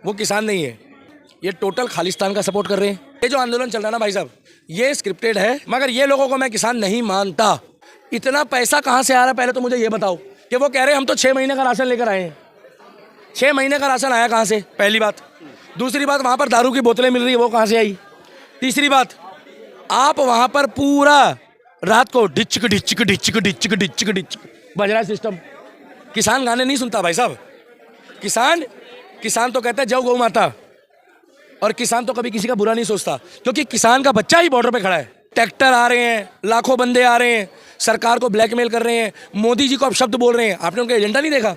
वो किसान नहीं है, ये टोटल खालिस्तान का सपोर्ट कर रहे हैं। ये जो आंदोलन चल रहा है ना भाई साहब, ये स्क्रिप्टेड है, मगर ये लोगों को मैं किसान नहीं मानता। इतना पैसा कहाँ से आ रहा है पहले तो मुझे ये बताओ। कि वो कह रहे हैं हम तो 6 महीने का राशन लेकर आए हैं। 6 महीने का राशन आया कहाँ से, पहली बात। दूसरी बात, वहाँ पर दारू की बोतलें मिल रही है, वो कहाँ से आई। तीसरी बात, आप वहाँ पर पूरा रात को डिचक डिचक डिचक डिचक डिचक डिचक बज रहा है सिस्टम। किसान गाने नहीं सुनता भाई साहब। किसान तो कहता है जय गौ माता, और किसान तो कभी किसी का बुरा नहीं सोचता, क्योंकि किसान का बच्चा ही बॉर्डर पे खड़ा है। ट्रैक्टर आ रहे हैं, लाखों बंदे आ रहे हैं, सरकार को ब्लैकमेल कर रहे हैं, मोदी जी को अब शब्द बोल रहे हैं। आपने उनका एजेंडा नहीं देखा?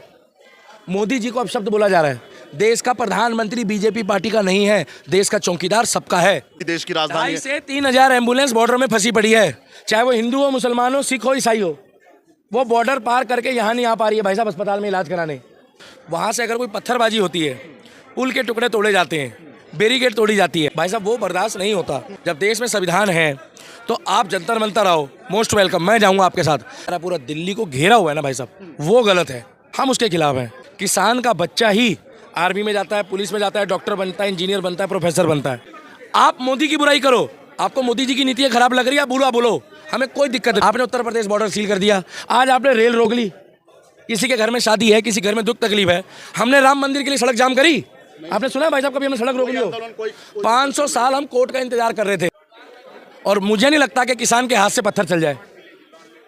मोदी जी को अब शब्द बोला जा रहा है। देश का प्रधानमंत्री बीजेपी पार्टी का नहीं है, देश का चौकीदार सबका है। देश की राजधानी 2.5 से 3 हजार एम्बुलेंस बॉर्डर में फंसी पड़ी है, चाहे वो हिंदू हो, मुसलमान हो, सिख हो, ईसाई हो। वो बॉर्डर पार करके यहाँ नहीं आ पा रही है भाई साहब अस्पताल में इलाज कराने। वहाँ से अगर कोई पत्थरबाजी होती है, पुल के टुकड़े तोड़े जाते हैं, बैरिकेड तोड़ी जाती है, भाई साहब वो बर्दाश्त नहीं होता। जब देश में संविधान है तो आप जंतर मंतर आओ, मोस्ट वेलकम, मैं जाऊंगा आपके साथ। पूरा दिल्ली को घेरा हुआ है ना भाई साहब, वो गलत है, हम उसके खिलाफ हैं। किसान का बच्चा ही आर्मी में जाता है, पुलिस में जाता है, डॉक्टर बनता है, इंजीनियर बनता है, प्रोफेसर बनता है। आप मोदी की बुराई करो, आपको मोदी जी की नीतियाँ खराब लग रही है, बुरा बोलो, हमें कोई दिक्कत नहीं। आपने उत्तर प्रदेश बॉर्डर सील कर दिया, आज आपने रेल रोक ली। किसी के घर में शादी है, किसी घर में दुख तकलीफ है, हमने राम मंदिर के लिए सड़क जाम करी। आपने सुना है भाई साहब कभी हमने सड़क रोक ली हो? 500 साल हम कोर्ट का इंतजार कर रहे थे, और मुझे नहीं लगता कि किसान के हाथ से पत्थर चल जाए।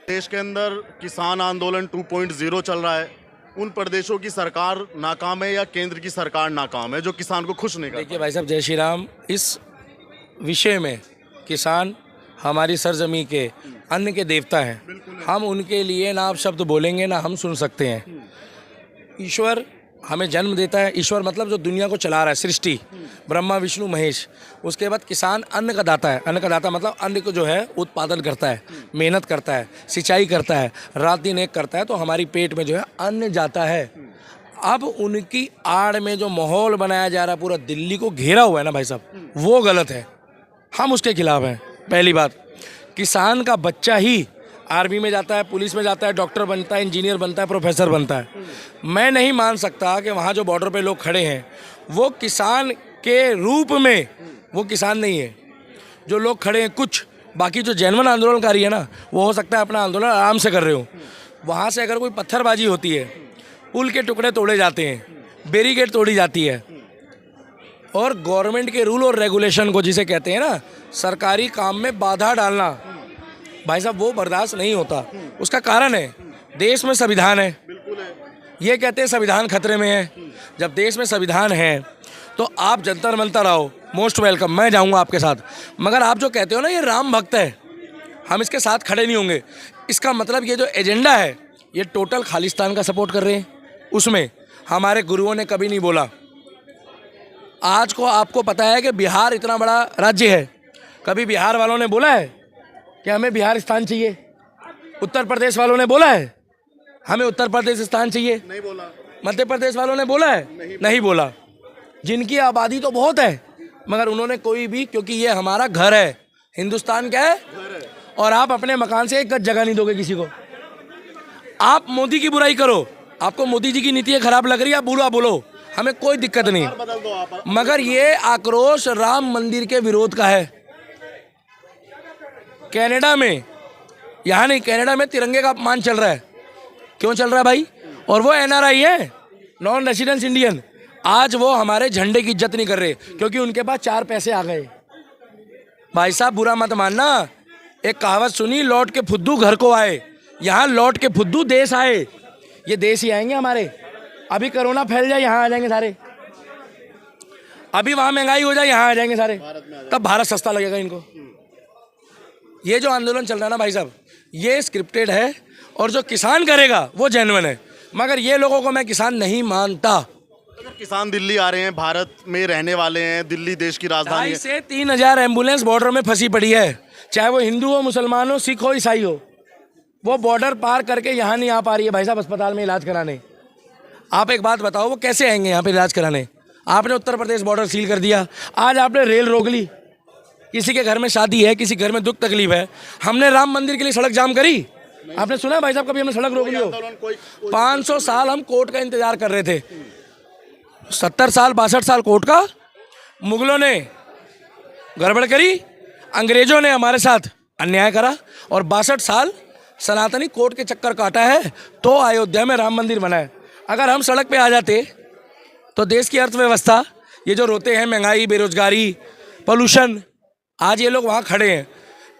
देश के अंदर किसान आंदोलन 2.0 चल रहा है। उन प्रदेशों की सरकार नाकाम है या केंद्र की सरकार नाकाम है जो किसान को खुश नहीं करती? देखिए भाई साहब, जय श्री राम, इस विषय में किसान हमारी सरजमी के अन्न के देवता हैं। हम उनके लिए ना आप शब्द बोलेंगे ना हम सुन सकते हैं। ईश्वर हमें जन्म देता है, ईश्वर मतलब जो दुनिया को चला रहा है, सृष्टि, ब्रह्मा विष्णु महेश। उसके बाद किसान अन्न का दाता है। अन्न का दाता मतलब अन्न को जो है उत्पादन करता है, मेहनत करता है, सिंचाई करता है, रात दिन एक करता है, तो हमारी पेट में जो है अन्न जाता है। अब उनकी आड़ में जो माहौल बनाया जा रहा है, पूरा दिल्ली को घेरा हुआ है ना भाई साहब, वो गलत है, हम उसके खिलाफ हैं। पहली बात, किसान का बच्चा ही आर्मी में जाता है, पुलिस में जाता है, डॉक्टर बनता है, इंजीनियर बनता है, प्रोफेसर बनता है। मैं नहीं मान सकता कि वहाँ जो बॉर्डर पे लोग खड़े हैं वो किसान के रूप में, वो किसान नहीं है। जो लोग खड़े हैं कुछ, बाकी जो जेन्युइन आंदोलनकारी है ना, वो हो सकता है अपना आंदोलन आराम से कर रहे हो। वहाँ से अगर कोई पत्थरबाजी होती है, पुल के टुकड़े तोड़े जाते हैं, बैरिकेड तोड़ी जाती है, और गवर्नमेंट के रूल और रेगुलेशन को, जिसे कहते हैं ना सरकारी काम में बाधा डालना, भाई साहब वो बर्दाश्त नहीं होता। उसका कारण है देश में संविधान है। ये कहते हैं संविधान खतरे में है। जब देश में संविधान है तो आप जंतर मंतर आओ, मोस्ट वेलकम, मैं जाऊंगा आपके साथ। मगर आप जो कहते हो ना ये राम भक्त है, हम इसके साथ खड़े नहीं होंगे। इसका मतलब ये जो एजेंडा है ये टोटल खालिस्तान का सपोर्ट कर रहे हैं। उसमें हमारे गुरुओं ने कभी नहीं बोला। आज को आपको पता है कि बिहार इतना बड़ा राज्य है, कभी बिहार वालों ने बोला है कि हमें बिहार स्थान चाहिए? उत्तर प्रदेश वालों ने बोला है हमें उत्तर प्रदेश स्थान चाहिए? नहीं बोला। मध्य प्रदेश वालों ने बोला है? नहीं बोला। जिनकी आबादी तो बहुत है, मगर उन्होंने कोई भी, क्योंकि ये हमारा घर है, हिंदुस्तान क्या है, और आप अपने मकान से एक गज जगह नहीं दोगे किसी को। आप मोदी की बुराई करो, आपको मोदी जी की नीतियाँ खराब लग रही है, बुरा बोलो, हमें कोई दिक्कत नहीं। बदल दो आप। मगर ये आक्रोश राम मंदिर के विरोध का है। कनाडा में, यहाँ नहीं, कनाडा में तिरंगे का अपमान चल रहा है। क्यों चल रहा है भाई? और वो एनआरआई है, नॉन रेसिडेंस इंडियन। आज वो हमारे झंडे की इज्जत नहीं कर रहे क्योंकि उनके पास 4 पैसे आ गए। भाई साहब बुरा मत मानना, एक कहावत सुनी, लौट के फुद्दू घर को आए। यहाँ लौट के फुद्दू देश आए, ये देश ही आएंगे हमारे। अभी कोरोना फैल जाए यहाँ आ जाएंगे सारे, अभी वहाँ महंगाई हो जाए यहाँ आ जाएंगे सारे, तब भारत सस्ता लगेगा इनको। ये जो आंदोलन चल रहा है ना भाई साहब, ये स्क्रिप्टेड है, और जो किसान करेगा वो जेन्युइन है। मगर ये लोगों को मैं किसान नहीं मानता। अगर किसान दिल्ली आ रहे हैं, भारत में रहने वाले हैं, दिल्ली देश की राजधानी 2.5 से 3 हजार एम्बुलेंस बॉर्डर में फंसी पड़ी है, चाहे वो हिंदू हो, मुसलमान हो, सिख हो, ईसाई हो। वो बॉर्डर पार करके यहाँ नहीं आ पा रही है भाई साहब अस्पताल में इलाज कराने। आप एक बात बताओ, वो कैसे आएंगे यहाँ पे इलाज कराने? आपने उत्तर प्रदेश बॉर्डर सील कर दिया, आज आपने रेल रोक ली। किसी के घर में शादी है, किसी घर में दुख तकलीफ है, हमने राम मंदिर के लिए सड़क जाम करी। आपने सुना है भाई साहब कभी हमने सड़क रोक ली हो? 500 साल हम कोर्ट का इंतजार कर रहे थे। 70 साल 62 साल कोर्ट का, मुगलों ने गड़बड़ करी, अंग्रेजों ने हमारे साथ अन्याय करा और 62 साल सनातनी कोर्ट के चक्कर काटा है, तो अयोध्या में राम मंदिर बना है। अगर हम सड़क पे आ जाते तो देश की अर्थव्यवस्था, ये जो रोते हैं महंगाई, बेरोजगारी, पोल्यूशन, आज ये लोग वहाँ खड़े हैं।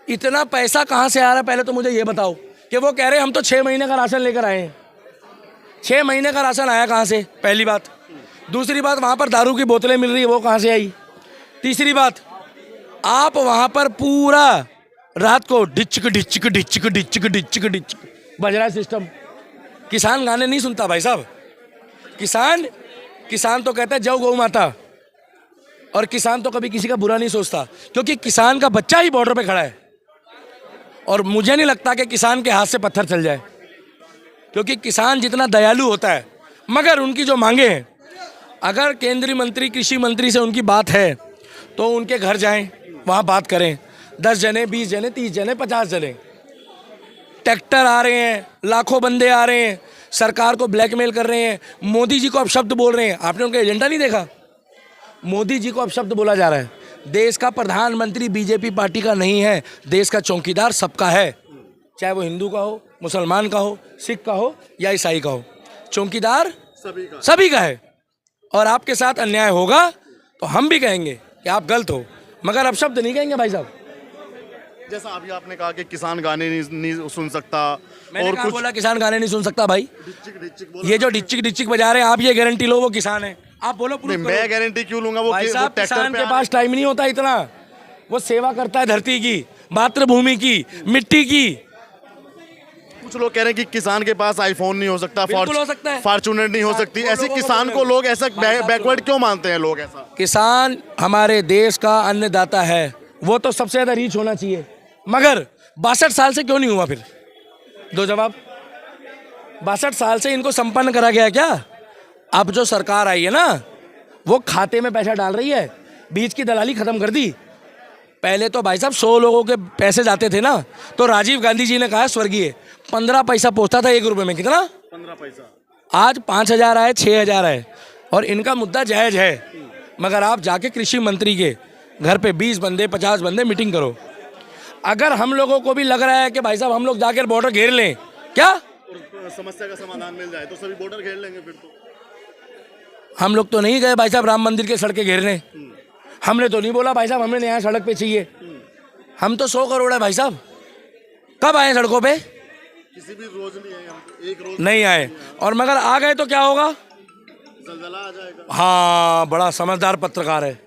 इतना पैसा कहाँ से आ रहा है, पहले तो मुझे ये बताओ कि वो कह रहे हैं हम तो 6 महीने का राशन लेकर आए हैं। 6 महीने का राशन आया कहाँ से, पहली बात। दूसरी बात, वहाँ पर दारू की बोतलें मिल रही है, वो कहाँ से आई। तीसरी बात, आप वहाँ पर पूरा रात को डिचक डिचक डिचक डिचक डिचक डिचक बज रहा है सिस्टम। किसान गाने नहीं सुनता भाई साहब। किसान तो कहता है जय गौ माता, और किसान तो कभी किसी का बुरा नहीं सोचता, क्योंकि किसान का बच्चा ही बॉर्डर पे खड़ा है। और मुझे नहीं लगता कि किसान के हाथ से पत्थर चल जाए, क्योंकि किसान जितना दयालु होता है, मगर उनकी जो मांगे हैं, अगर केंद्रीय मंत्री, कृषि मंत्री से उनकी बात है तो उनके घर जाएं, वहाँ बात करें। 10 जने, 20 जने, 30 जने, 50 जने, ट्रैक्टर आ रहे हैं, लाखों बंदे आ रहे हैं, सरकार को ब्लैकमेल कर रहे हैं, मोदी जी को अब शब्द बोल रहे हैं। आपने उनका एजेंडा नहीं देखा? मोदी जी को अब शब्द बोला जा रहा है। देश का प्रधानमंत्री बीजेपी पार्टी का नहीं है, देश का चौकीदार सबका है, चाहे वो हिंदू का हो, मुसलमान का हो, सिख का हो या ईसाई का हो। चौकीदार सभी का है। और आपके साथ अन्याय होगा तो हम भी कहेंगे कि आप गलत हो, मगर अब शब्द नहीं कहेंगे भाई साहब। जैसा अभी आपने कहा कि किसान गाने नहीं सुन सकता, मैंने और कहा कुछ बोला किसान गाने नहीं सुन सकता भाई। डिचिक डिचिक बोला। ये जो डिचिक डिचिक बजा रहे हैं, आप ये गारंटी लो वो किसान है। आप बोलो नहीं, मैं गारंटी क्यों लूंगा? वो भाई साहब, ट्रैक्टर किसान पे के पास टाइम नहीं होता इतना। वो सेवा करता है धरती की, मातृभूमि की, मिट्टी की। कुछ लोग कह रहे हैं कि किसान के पास आईफोन नहीं हो सकता, बिल्कुल हो सकता है। फॉर्चूनर नहीं हो सकती। ऐसे किसान को लोग ऐसा बैकवर्ड क्यों मानते हैं लोग? ऐसा किसान हमारे देश का अन्नदाता है, वो तो सबसे ज्यादा रीच होना चाहिए, मगर 62 साल से क्यों नहीं हुआ? फिर दो जवाब। 62 साल से इनको संपन्न करा गया क्या? अब जो सरकार आई है ना, वो खाते में पैसा डाल रही है, बीच की दलाली खत्म कर दी। पहले तो भाई साहब 100 लोगों के पैसे जाते थे ना, तो राजीव गांधी जी ने कहा, स्वर्गीय, 15 पैसा पहुंचता था 1 रुपए में। कितना? 15 पैसा। आज 5000 आए, 6000 आए, और इनका मुद्दा जायज है। मगर आप जाके कृषि मंत्री के घर पे 20 बंदे, 50 बंदे मीटिंग करो। अगर हम लोगों को भी लग रहा है कि भाई साहब हम लोग जाकर बॉर्डर घेर लें, क्या और समस्या का समाधान मिल जाए तो सभी बॉर्डर घेर लेंगे। फिर तो हम लोग तो नहीं गए भाई साहब राम मंदिर के सड़कें घेरने। हमने तो नहीं बोला भाई साहब हमें यहाँ सड़क पे चाहिए। हम तो 100 करोड़ है भाई साहब। कब आए सड़कों पे? किसी भी रोज नहीं आए हम तो, एक रोज नहीं आए। और मगर आ गए तो क्या होगा? जलजला आ जाएगा। हाँ, बड़ा समझदार पत्रकार है।